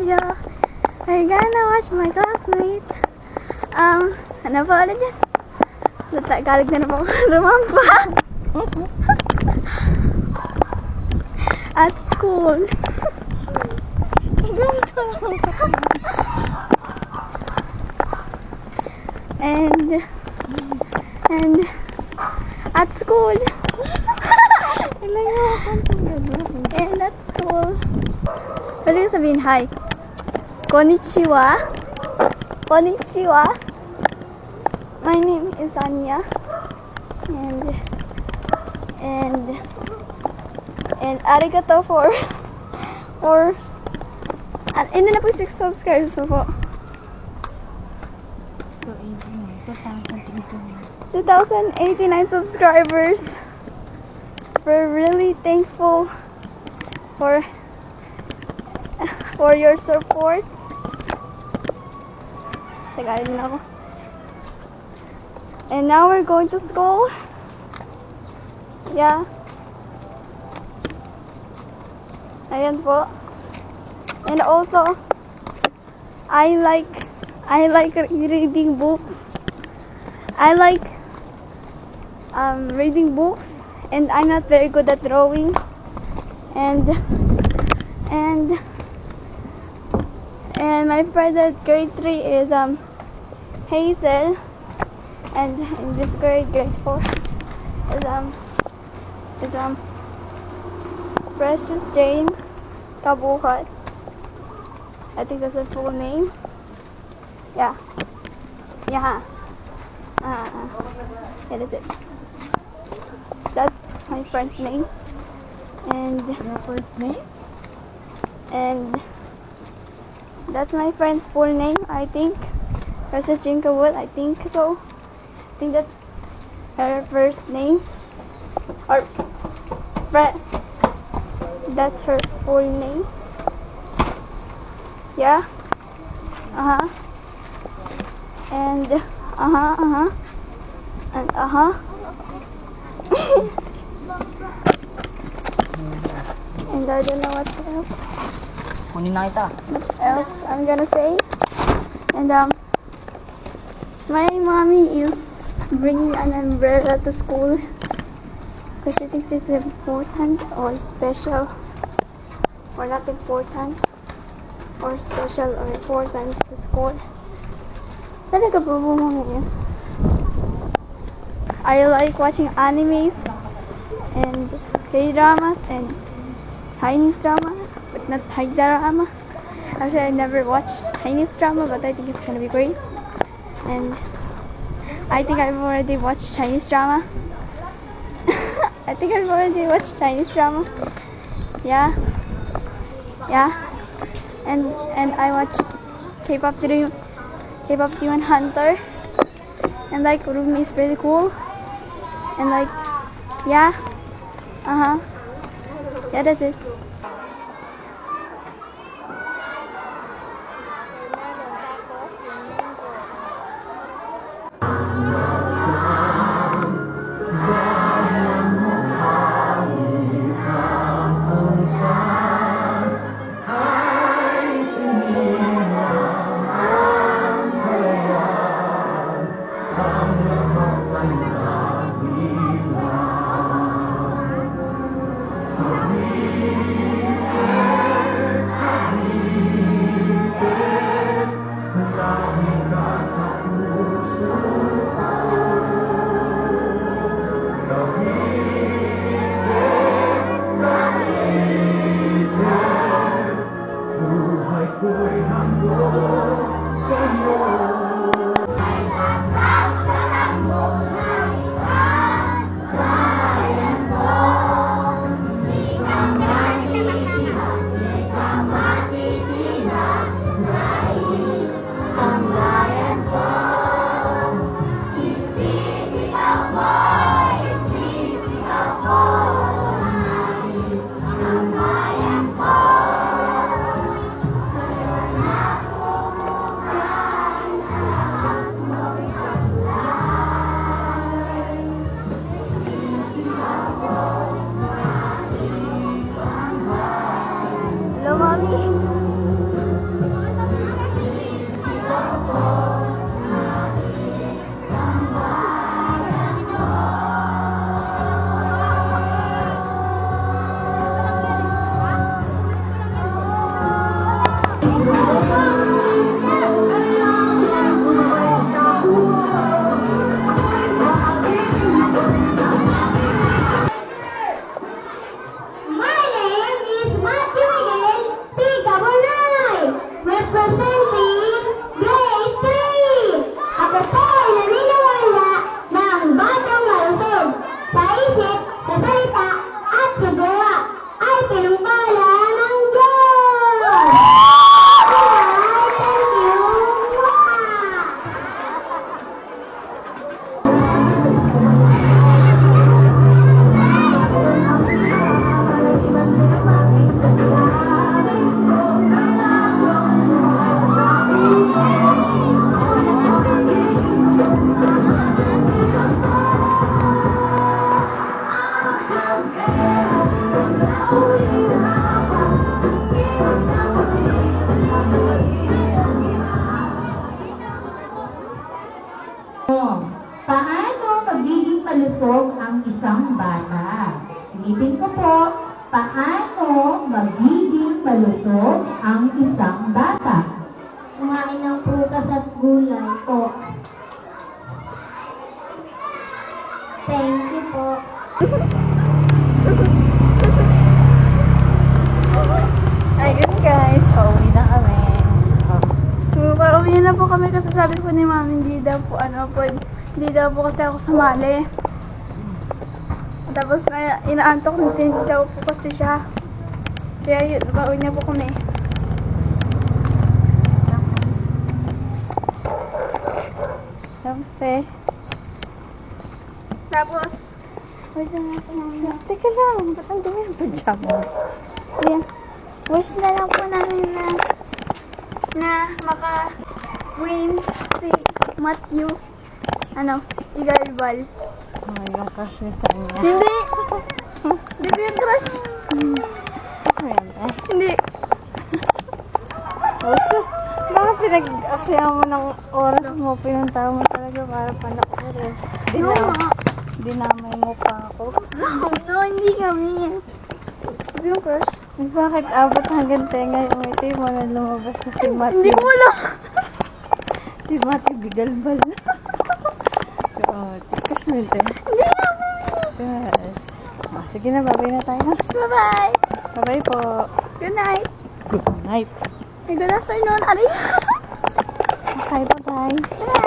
video. We're gonna watch my classmate. Ano pa ulit yan? Galig na po lumampa. At school. and at school. And at school. Pwede ko sabihin hi. Konnichiwa. Konnichiwa. My name is Anya. And arigato for hindi na po 6 subscribers po. 2,089 subscribers. We're really thankful for your support. Tagalog na ako. And now we're going to school. Yeah. Ayan po. And also, I like reading books. I like reading books, and I'm not very good at drawing. And my friend at grade 3 is Hazel, and in this grade 4 is Precious Jane Kabuhat. I think that's her full name. Yeah. Yeah. Yeah, that's it. That's my friend's name. And Your first name? And that's my friend's full name, I think. Precious Jane Kabuhat, I think so. I think that's her first name. Or that's her full name. Yeah. And and and I don't know what else. Kunin na kita. What else I'm gonna say? And my mommy is bringing an umbrella to school because she thinks it's important or special, or not important, or special or important to school. Talaga po mo ngayon. I like watching animes and K-dramas and Chinese drama, but not Thai drama. Actually, I never watched Chinese drama, but I think it's gonna be great. And I think I've already watched Chinese drama. I think I've already watched Chinese drama. Yeah. And I watched K-pop Demon Hunter. And like Rumi is pretty cool. And like, yeah. Yeah, that's it. Hello, Mommy. naging malusog ang isang bata? Kumain ng prutas at gulay po. Thank you po. Ayun guys, pauwi na kami. Pauwi na po kami kasi sabi po ni Mami, hindi daw po kasi ako sumali. Tapos na inaantok din daw po kasi siya. Kaya yun, pauwi na po kami. Tapos te. Tapos, wait na natin Mami. Teka lang, ba't ang dumi ang pajama? Yeah. Wish na lang po namin na maka-win si Matthew. Igarbal. Oh, yung crush niya sa kanya. Hindi! Hindi ko yung crush. Ano yan eh? Hindi. Usus, baka pinag-aksaya mo ng oras mo, pinunta mo talaga para panoorin. No, nga. Dinamay mo pa ako. No, hindi kami. Hindi yung crush. Bakit abot hanggang tenga yung ngiti mo na lumabas na si Mati? Hindi ko alam. Si Mati Bigalbal. Oo, tikas mo yun. Hindi kami. Yes. Ah, sige na, babay na tayo. Bye-bye. Bye-bye po. Good night. Good night. Good afternoon, Ari. Okay, bye-bye. Bye.